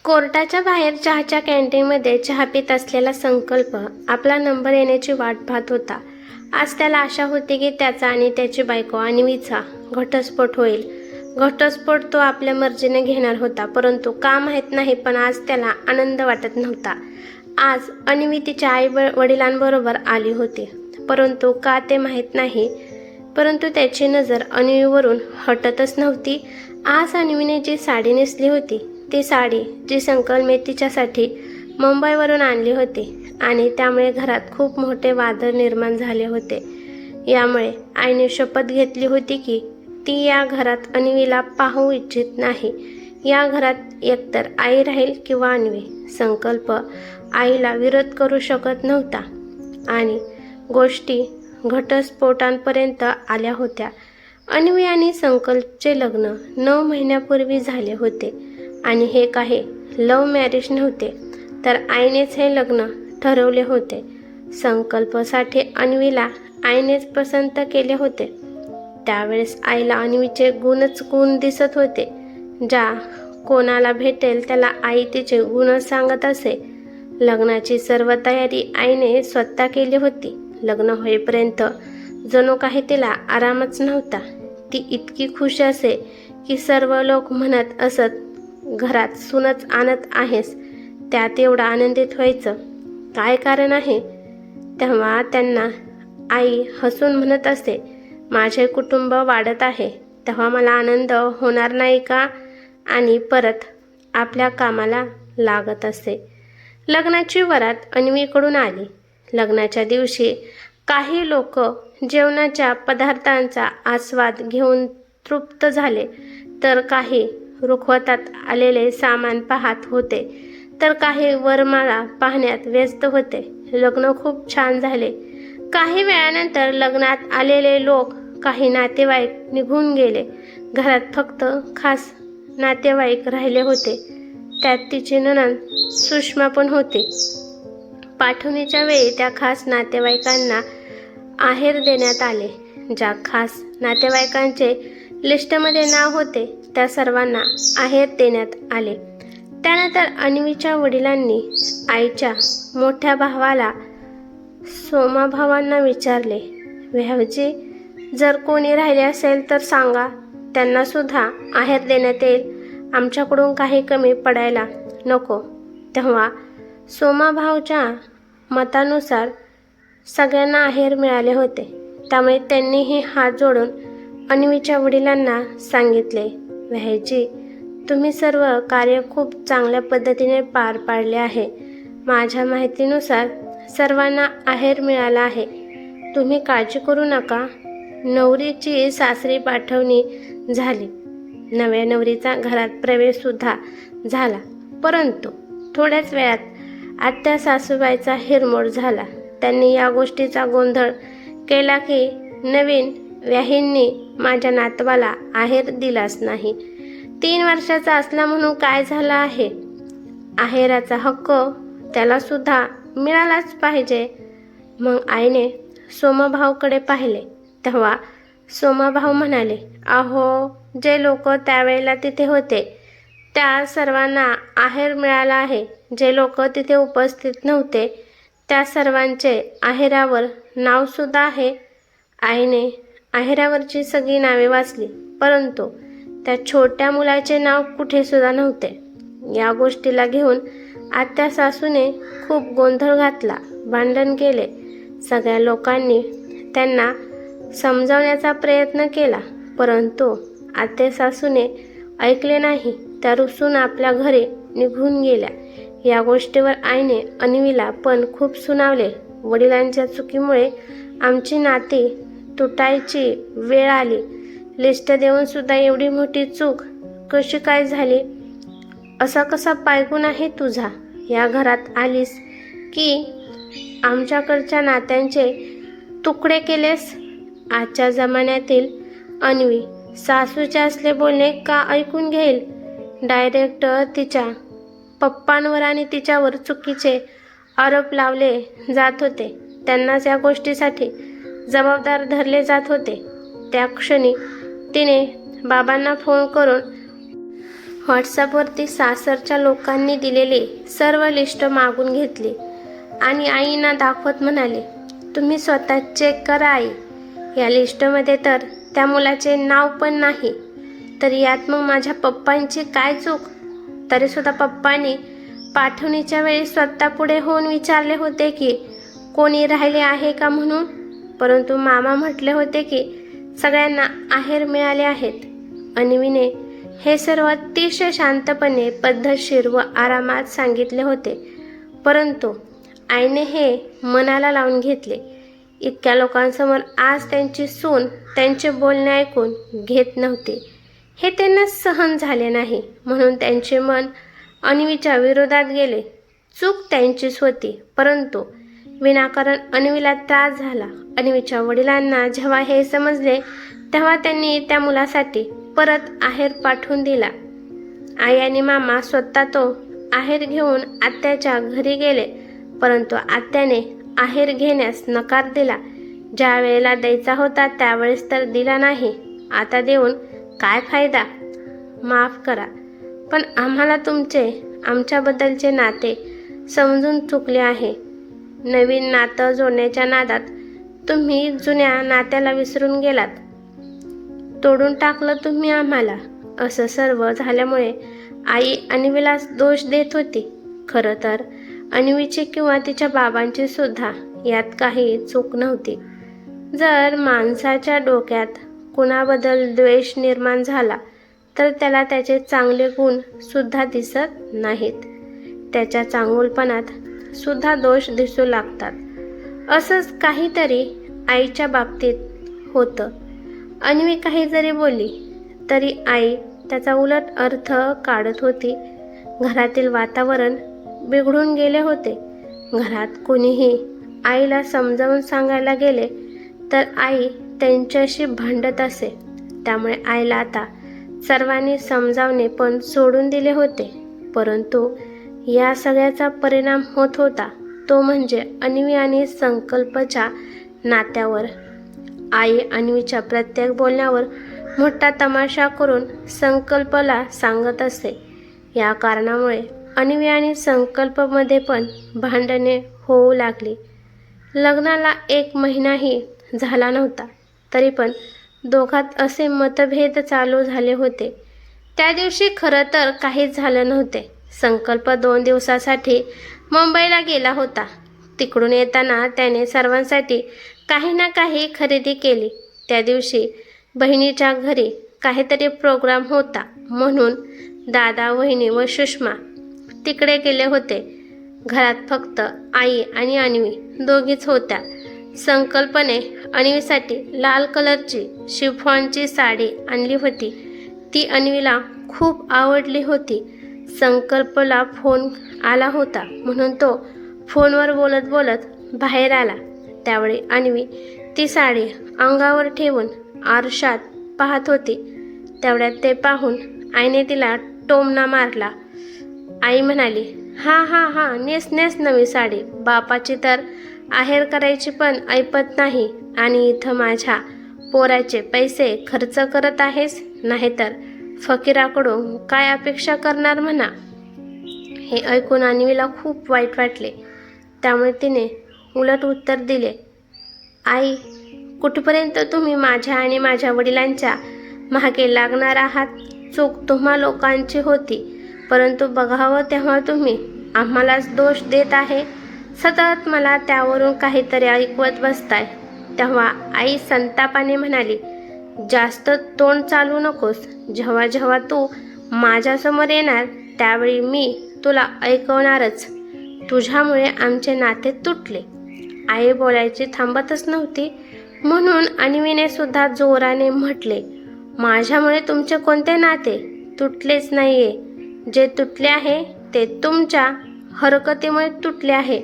कोर्टाच्या बाहेर चहाच्या कॅन्टीनमध्ये चहा पित असलेला संकल्प आपला नंबर येण्याची वाट पाहत होता. आज त्याला आशा होती की त्याचा आणि त्याची बायको अन्वीचा घटस्फोट होईल. घटस्फोट तो आपल्या मर्जीने घेणार होता, परंतु का माहीत नाही, पण आज त्याला आनंद वाटत नव्हता. आज अन्वी तिच्या आई वडिलांबरोबर आली होती, परंतु का ते माहीत नाही, परंतु त्याची नजर अन्वीवरून हटतच नव्हती. आज अन्वीने जी साडी नेसली होती, ती साडी जी संकल्पने तिच्यासाठी मुंबईवरून आणली होती आणि त्यामुळे घरात खूप मोठे वादळ निर्माण झाले होते. यामुळे आईने शपथ घेतली होती की ती या घरात अन्वीला पाहू इच्छित नाही. या घरात एकतर आई राहील किंवा अन्वी. संकल्प आईला विरोध करू शकत नव्हता आणि गोष्टी घटस्फोटांपर्यंत आल्या होत्या. अन्वी आणि संकल्पचे लग्न 9 महिन्यापूर्वी झाले होते आणि हे काही लव्ह मॅरेज नव्हते, तर आईनेच हे लग्न ठरवले होते. संकल्पसाठी अन्वीला आईनेच पसंत केले होते. त्यावेळेस आईला अन्वीचे गुण दिसत होते. ज्या कोणाला भेटेल त्याला आई तिचे गुणच सांगत असे. लग्नाची सर्व तयारी आईने स्वतः केली होती. लग्न होईपर्यंत जणू काही तिला आरामच नव्हता. ती इतकी खुश असे की सर्व लोक म्हणत असत, घरात सूनच आणत आहेस, त्यात एवढं आनंदित व्हायचं काय कारण आहे? तेव्हा त्यांना आई हसून म्हणत असे, माझे कुटुंब वाढत आहे तेव्हा मला आनंद होणार नाही का? आणि परत आपल्या कामाला लागत असे. लग्नाची वरात अन्वीकडून आली. लग्नाच्या दिवशी काही लोक जेवणाच्या पदार्थांचा आस्वाद घेऊन तृप्त झाले, तर काही रुखवतात आलेले सामान पाहत होते, तर काही वरमाळा पाहण्यात व्यस्त होते. लग्न खूप छान झाले. काही वेळानंतर लग्नात आलेले लोक, काही नातेवाईक निघून गेले. घरात फक्त खास नातेवाईक राहिले होते. त्यात तिची नणंद सुषमा पण होती. पाठवणीच्या वेळी त्या खास नातेवाईकांना आहेर देण्यात आले. ज्या खास नातेवाईकांचे लिस्टमध्ये नाव होते त्या सर्वांना आहेर देण्यात आले. त्यानंतर अन्वीच्या वडिलांनी आईच्या मोठ्या भावाला सोमा भावांना विचारले, भाऊजी, जर कोणी राहिले असेल तर सांगा, त्यांना सुद्धा आहेर देण्यात येईल. आमच्याकडून काही कमी पडायला नको. तेव्हा सोमा भाऊच्या मतानुसार सगळ्यांना आहेर मिळाले होते. त्यामुळे त्यांनीही हात जोडून अन्वीच्या वडिलांना सांगितले, भाऊजी, तुम्ही सर्व कार्य खूप चांगल्या पद्धतीने पार पाडले आहे. माझ्या माहितीनुसार सर्वांना आहेर मिळाला आहे. तुम्ही काळजी करू नका. नवरीची सासरी पाठवणी झाली. नव्या नवरीचा घरात प्रवेशसुद्धा झाला, परंतु थोड्याच वेळात आत्या सासूबाईचा हिरमोड झाला. त्यांनी या गोष्टीचा गोंधळ केला की नवीन व्याहींनी माझ्या नातवाला आहेर दिलाच नाही. 3 वर्षाचा असला म्हणून काय झालं आहे? आहेराचा हक्क त्याला सुद्धा मिळालाच पाहिजे. मग आईने सोमाभाऊकडे पाहिले. तेव्हा सोमाभाऊ म्हणाले, अहो, जे लोक त्यावेळेला तिथे होते त्या सर्वांना आहेर मिळाला आहे. जे लोक तिथे उपस्थित नव्हते त्या सर्वांचे आहेरावर नावसुद्धा आहे. आईने आहेरावरची सगळी नावे वाचली, परंतु त्या छोट्या मुलाचे नाव कुठेसुद्धा नव्हते. या गोष्टीला घेऊन आत्या सासूने खूप गोंधळ घातला, भांडण केले. सगळ्या लोकांनी त्यांना समजावण्याचा प्रयत्न केला, परंतु आत्या सासूने ऐकले नाही. त्या रुसून आपल्या घरी निघून गेल्या. या गोष्टीवर आईने अन्वीला पण खूप सुनावले. वडिलांच्या चुकीमुळे आमची नाती तुटायची वेळ आली. लिस्ट देऊन सुद्धा एवढी मोठी चूक कशी काय झाली? असा कसा पायगुण आहे तुझा? या घरात आलीस की आमच्याकडच्या नात्यांचे तुकडे केलेस. आजच्या जमान्यातील अन्वी सासूचे असले बोलणे का ऐकून घेईल? डायरेक्ट तिच्या पप्पांवर आणि तिच्यावर चुकीचे आरोप लावले जात होते. त्यांनाच या गोष्टीसाठी जबाबदार धरले जात होते. त्या क्षणी तिने बाबांना फोन करून व्हॉट्सअपवरती सासरच्या लोकांनी दिलेली सर्व लिस्ट मागून घेतली आणि आईंना दाखवत म्हणाले, तुम्ही स्वतः चेक करा आई, या लिस्टमध्ये तर त्या मुलाचे नाव पण नाही. तर यात मग माझ्या पप्पांची काय चूक? तरीसुद्धा पप्पांनी पाठवणीच्या वेळी स्वतः पुढे होऊन विचारले होते की कोणी राहिले आहे का म्हणून, परंतु मामा म्हटले होते की सगळ्यांना आहेर मिळाले आहेत. अन्वीने हे सर्व अतिशय शांतपणे, पद्धतशीर व आरामात सांगितले होते, परंतु आईने हे मनाला लावून घेतले. इतक्या लोकांसमोर आज त्यांची सून त्यांचे बोलणे ऐकून घेत नव्हती हे त्यांना सहन झाले नाही, म्हणून त्यांचे मन अन्वीच्या विरोधात गेले. चूक त्यांचीच होती, परंतु विनाकारण अन्वीला त्रास झाला. अन्वीच्या वडिलांना जेव्हा हे समजले तेव्हा त्यांनी त्या मुलासाठी परत आहेर पाठवून दिला. आई आणि मामा स्वतः तो आहेर घेऊन आत्याच्या घरी गेले, परंतु आत्याने आहेर घेण्यास नकार दिला. ज्या वेळेला द्यायचा होता त्यावेळेस तर दिला नाही, आता देऊन काय फायदा? माफ करा, पण आम्हाला तुमचे आमच्याबद्दलचे नाते समजून चुकले आहे. नवीन नातं जोडण्याच्या नादात तुम्ही जुन्या नात्याला विसरून गेलात, तोडून टाकलं तुम्ही आम्हाला. असं सर्व झाल्यामुळे आई अन्वीला दोष देत होती. खरं तर अन्वीची किंवा तिच्या बाबांची सुद्धा यात काही चूक नव्हती. जर माणसाच्या डोक्यात कुणाबद्दल द्वेष निर्माण झाला तर त्याला त्याचे चांगले गुण सुद्धा दिसत नाहीत, त्याच्या चांगुलपणात सुद्धा दोष दिसू लागतात. असंच काहीतरी आईच्या बाबतीत होतं. अन्वी काही जरी बोलली तरी आई त्याचा उलट अर्थ काढत होती. घरातील वातावरण बिघडून गेले होते. घरात कोणीही आईला समजावून सांगायला गेले तर आई त्यांच्याशी भांडत असे. त्यामुळे आईला आता सर्वांनी समजावणे पण सोडून दिले होते. परंतु या सगळ्याचा परिणाम होत होता तो म्हणजे अन्वी आणि संकल्पच्या नात्यावर. आई अन्वीच्या प्रत्येक बोलण्यावर मोठा तमाशा करून संकल्पला सांगत असे. या कारणामुळे अन्वी आणि संकल्पमध्ये पण भांडणे होऊ लागली. लग्नाला 1 महिनाही झाला नव्हता, तरी पण दोघात असे मतभेद चालू झाले होते. त्या दिवशी खरं तर काहीच झालं नव्हते. संकल्प 2 दिवसासाठी मुंबईला गेला होता. तिकडून येताना त्याने सर्वांसाठी काही ना काही खरेदी केली. त्या दिवशी बहिणीच्या घरी काहीतरी प्रोग्राम होता म्हणून दादा, वहिनी व सुषमा तिकडे गेले होते. घरात फक्त आई आणि अन्वी दोघीच होत्या. संकल्पने अन्वीसाठी लाल कलरची शिफॉनची साडी आणली होती. ती अन्वीला खूप आवडली होती. संकल्पला फोन आला होता म्हणून तो फोनवर बोलत बोलत बाहेर आला. त्यावेळी अन्वी ती साडी अंगावर ठेवून आरशात पाहत होती. तेवढ्यात ते पाहून आईने तिला टोमणा मारला. आई म्हणाली, हां हां हां, नेस नेस नवी साडी. बापाची तर आहेर करायची पण ऐपत नाही आणि इथं माझ्या पोराचे पैसे खर्च करत आहेस, नाहीतर फकीराकडून काय अपेक्षा करणार म्हणा. हे ऐकून अन्वीला खूप वाईट वाटले. त्यामुळे तिने उलट उत्तर दिले, आई, कुठपर्यंत तुम्ही माझ्या आणि माझ्या वडिलांच्या मागे लागणार आहात? चूक तुम्हा लोकांची होती, परंतु बघावं तेव्हा तुम्ही आम्हालाच दोष देत आहे. सतत मला त्यावरून काहीतरी ऐकवत बसताय. तेव्हा आई संतापाने म्हणाली, जास्त तोंड चालू नकोस. जेव्हा जेव्हा तू माझ्यासमोर येणार त्यावेळी मी तुला ऐकवणारच. तुझ्यामुळे आमचे नाते तुटले. आई बोलायची थांबतच नव्हती म्हणून अन्वीने सुद्धा जोराने म्हटले, माझ्यामुळे तुमचे कोणते नाते तुटलेच नाहीये. जे तुटले आहे ते तुमच्या हरकतीमुळे तुटले आहे.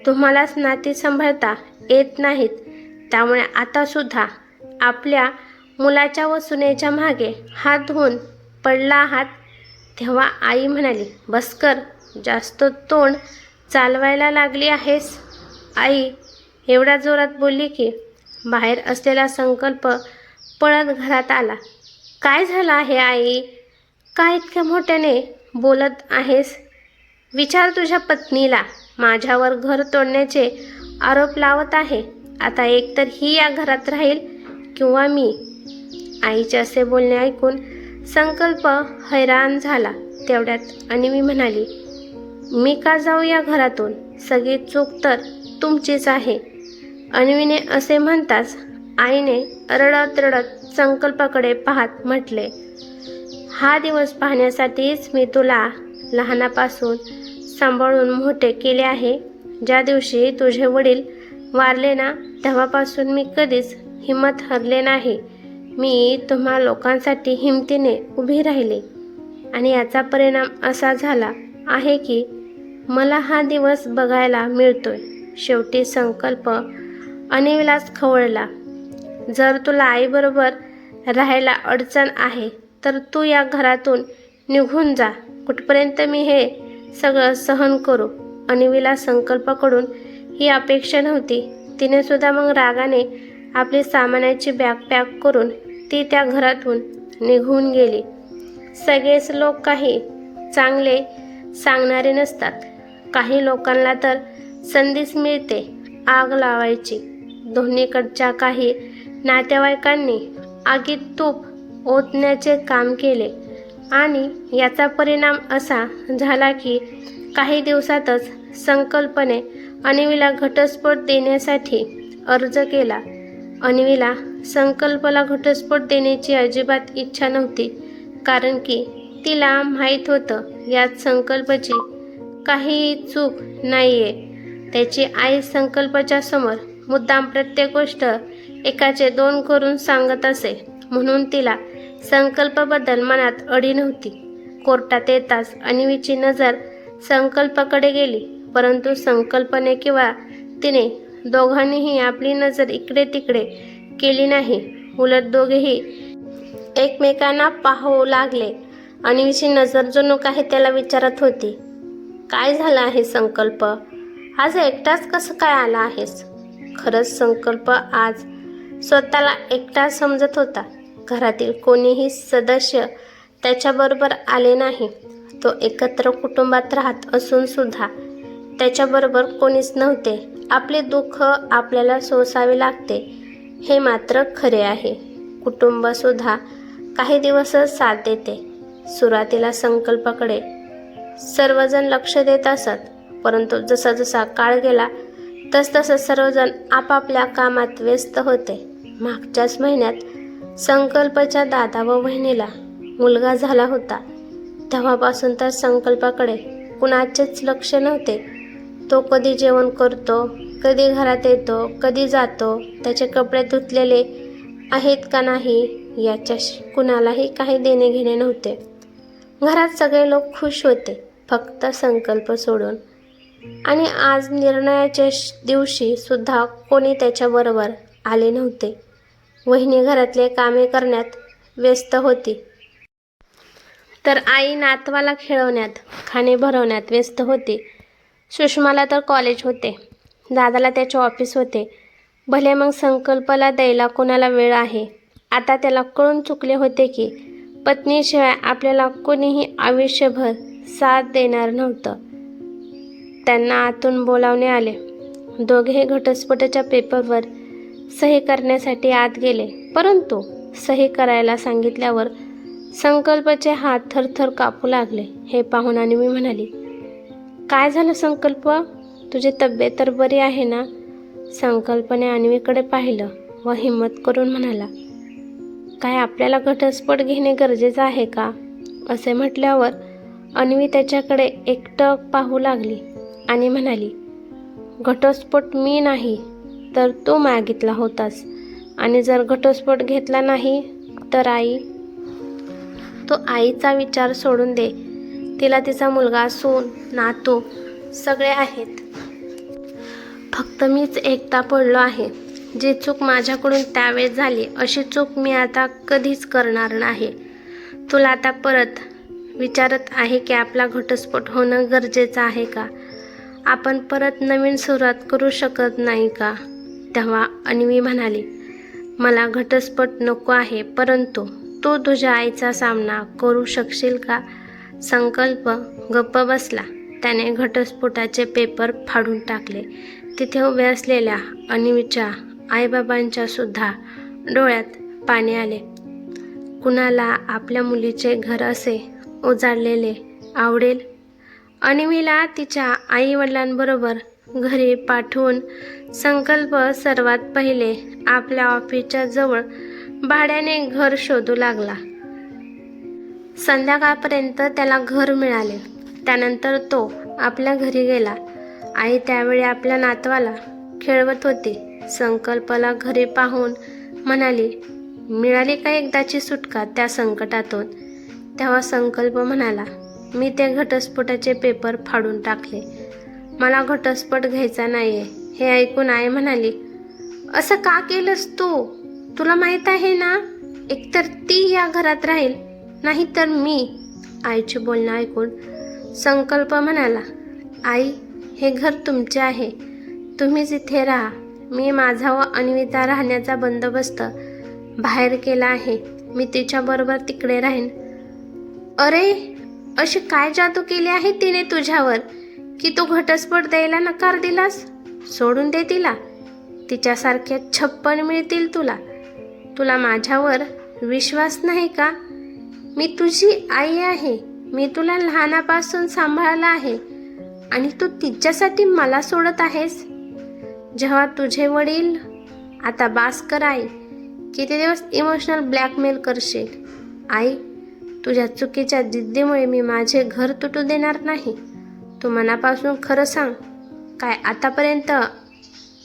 तुम्हालाच नाती सांभाळता येत नाहीत. त्यामुळे आता सुद्धा आपल्या मुलाच्या व सुनेच्या मागे हात धुवून पडला आहात. तेव्हा आई म्हणाली, बस कर, जास्त तोंड चालवायला लागली आहेस. आई एवढ्या जोरात बोलली की बाहेर असलेला संकल्प पळत घरात आला. काय झालं आहे आई? का इतक्या मोठ्याने बोलत आहेस? विचार तुझ्या पत्नीला. माझ्यावर घर तोडण्याचे आरोप लावत आहे. आता एकतर ही या घरात राहील किंवा मी. आईचे असे बोलणे ऐकून संकल्प हैराण झाला. तेवढ्यात अन्वी म्हणाली, मी का जाऊ या घरातून? सगळी चूक तर तुमचीच आहे. अन्वीने असे म्हणताच आईने रडत रडत संकल्पाकडे पाहत म्हटले, हा दिवस पाहण्यासाठीच मी तुला लहानापासून सांभाळून मोठे केले आहे. ज्या दिवशी तुझे वडील वारले ना, तेव्हापासून मी कधीच हिंमत हरले नाही. मी तुम्हा लोकांसाठी हिमतीने उभी राहिले आणि याचा परिणाम असा झाला आहे की मला हा दिवस बघायला मिळतोय. शेवटी संकल्प अन्वीलाच खवळला. जर तुला आईबरोबर राहायला अडचण आहे तर तू या घरातून निघून जा. कुठपर्यंत मी हे सगळं सहन करू? अन्वीला संकल्पाकडून ही अपेक्षा नव्हती. तिने सुद्धा मग रागाने आपली सामानाची बॅग पॅक करून ती त्या घरातून निघून गेली. सगळेच लोक काही चांगले सांगणारे नसतात. काही लोकांना तर संधीच मिळते आग लावायची. दोन्हीकडच्या काही नातेवाईकांनी आगीत तूप ओतण्याचे काम केले आणि याचा परिणाम असा झाला की काही दिवसातच संकल्पने अन्वीला घटस्फोट देण्यासाठी अर्ज केला. अन्वीला संकल्पला घटस्फोट देण्याची अजिबात इच्छा नव्हती, कारण की तिला माहीत होतं यात संकल्पची काही चूक नाहीये. त्याची आई संकल्पच्या समोर मुद्दाम प्रत्येक गोष्ट एकाचे दोन करून सांगत असे, म्हणून तिला संकल्पाबद्दल मनात अडी नव्हती. कोर्टात येताच अन्वीची नजर संकल्पाकडे गेली, परंतु संकल्पने किंवा तिने दोघांनीही आपली नजर इकडे तिकडे केली नाही. उलट दोघेही एकमेकांना पाहू लागले. अन्वीची नजर जणू काही त्याला विचारत होती, काय झालं आहे संकल्प? आज एकटाच कसं काय आला आहेस? खरंच संकल्प आज स्वतःला एकटा समजत होता. घरातील कोणीही सदस्य त्याच्याबरोबर आले नाही. तो एकत्र कुटुंबात राहत असून सुद्धा त्याच्याबरोबर कोणीच नव्हते. आपले दुःख आपल्याला सोसावे लागते हे मात्र खरे आहे. कुटुंबसुद्धा काही दिवसच साथ देते. सुरुवातीला संकल्पाकडे सर्वजण लक्ष देत असत, परंतु जसा जसा काळ गेला तसतसं सर्वजण आपापल्या कामात व्यस्त होते. मागच्याच महिन्यात संकल्पच्या दादा व बहिणीला मुलगा झाला होता. तेव्हापासून तर संकल्पाकडे कुणाचेच लक्ष नव्हते. तो कधी जेवण करतो, कधी घरात येतो, कधी जातो, त्याचे कपडे धुतलेले आहेत का नाही याच्याशी कुणालाही काही देणे घेणे नव्हते. घरात सगळे लोक खुश होते, फक्त संकल्प सोडून. आणि आज निर्णयाच्या दिवशी सुद्धा कोणी त्याच्याबरोबर आले नव्हते. वहिनी घरातले कामे करण्यात व्यस्त होती, तर आई नातवाला खेळवण्यात, खाणे भरवण्यात व्यस्त होती. सुषमाला तर कॉलेज होते, दादाला त्याचे ऑफिस होते. भले मग संकल्पाला द्यायला कोणाला वेळ आहे. आता त्याला कळून चुकले होते की पत्नीशिवाय आपल्याला कोणीही आयुष्यभर साथ देणार नव्हतं. त्यांना आतून बोलावणे आले. दोघेही घटस्फोटाच्या पेपरवर सही करण्यासाठी आत गेले, परंतु सही करायला सांगितल्यावर संकल्पचे हात थरथर कापू लागले. हे पाहून अन्वी म्हणाली, काय झालं संकल्प? तुझी तब्येत तर बरी आहे ना? संकल्पने अन्वीकडे पाहिलं व हिम्मत करून म्हणाला, काय आपल्याला घटस्फोट घेणे गरजेचं आहे का? असे म्हटल्यावर अन्वी त्याच्याकडे एकटक पाहू लागली आणि म्हणाली, घटस्फोट मी नाही तर तू मागितला होतास, आणि जर घटस्फोट घेतला नाही तर आई? तो आईचा विचार सोडून दे. तिला तिचा मुलगा, सून, नातू सगळे आहेत. फक्त मीच एकटा पडलो आहे. जी चूक माझ्याकडून त्यावेळेस झाली अशी चूक मी आता कधीच करणार नाही. तुला आता परत विचारत आहे की आपला घटस्फोट होणं गरजेचं आहे का? आपण परत नवीन सुरुवात करू शकत नाही का? तेव्हा अन्वी म्हणाली, मला घटस्फोट नको आहे, परंतु तू तुझ्या आईचा सामना करू शकशील का? संकल्प गप्प बसला. त्याने घटस्फोटाचे पेपर फाडून टाकले. तिथे उभ्या असलेल्या अन्वीच्या आईबाबांच्या सुद्धा डोळ्यात पाणी आले. कुणाला आपल्या मुलीचे घर असे उजाडलेले आवडेल? अन्वीला तिच्या आईवडिलांबरोबर घरी पाठवून संकल्प सर्वात पहिले आपल्या ऑफिसच्या जवळ भाड्याने घर शोधू लागला. संध्याकाळपर्यंत त्याला घर मिळाले. त्यानंतर तो आपल्या घरी गेला. आई त्यावेळी आपल्या नातवाला खेळवत होती. संकल्पला घरी पाहून म्हणाली, मिळाली का एकदाची सुटका त्या संकटातून? तेव्हा संकल्प म्हणाला, मी ते घटस्फोटाचे पेपर फाडून टाकले. मला घटस्फोट घ्यायचा नाहीये. हे ऐकून आई म्हणाली, असं का केलंस तू? तुला माहीत आहे ना, एकतर ती या घरात राहील, नाही तर मी. आईचे बोलणं ऐकून संकल्प म्हणाला, आई, हे घर तुमचे आहे. तुम्हीच इथे राहा. मी माझा व अन्वीचा राहण्याचा बंदोबस्त बाहेर केला आहे. मी तिच्याबरोबर तिकडे राहीन. अरे, अशी काय जादू केली आहे तिने तुझ्यावर की तू घटस्फोट द्यायला नकार दिलास? सोडून दे तिला. तिच्यासारख्या 56 मिळतील तुला. तुला माझ्यावर विश्वास नाही का? मी तुझी आई आहे. मी तुला लहानापासून सांभाळलं आहे आणि तू तिच्यासाठी मला सोडत आहेस? जेव्हा तुझे वडील, आता बास कर आई. किती दिवस इमोशनल ब्लॅकमेल करशील? आई, तुझ्या चुकीच्या जिद्दीमुळे मी माझे घर तुटू देणार नाही. तू मनापासून खरं सांग, काय आतापर्यंत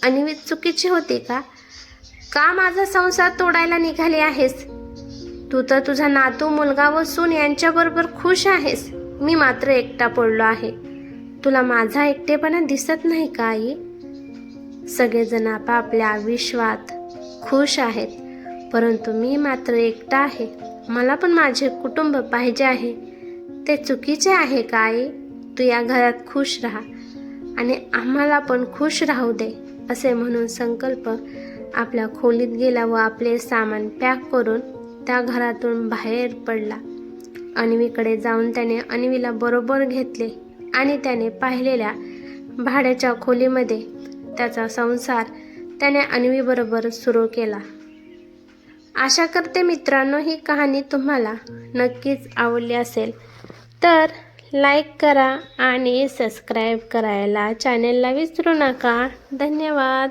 अन्वी चुकीची होती का? का माझा संसार तोडायला निघाली आहेस? तू तर तुझा नातू, मुलगा व सून यांच्याबरोबर खुश आहेस. मी मात्र एकटा पडलो आहे. तुला माझा एकटेपणा दिसत नाही का आई? सगळेजण आपापल्या विश्वात खुश आहेत, परंतु मी मात्र एकटा आहे. मला पण माझे कुटुंब पाहिजे आहे. ते चुकीचे आहे का आई? तू या घरात खुश राहा आणि आम्हाला पण खुश राहू दे. असे म्हणून संकल्प आपल्या खोलीत गेला व आपले सामान पॅक करून त्या घरातून बाहेर पडला. अन्वीकडे जाऊन त्याने अन्वीला बरोबर घेतले आणि त्याने पाहिलेल्या भाड्याच्या खोलीमध्ये त्याचा संसार त्याने अन्वीबरोबर सुरू केला. आशा करते मित्रांनो, ही कहाणी तुम्हाला नक्कीच आवडली असेल. तर लाईक करा आणि सबस्क्राईब करायला चॅनेलला विसरू नका. धन्यवाद.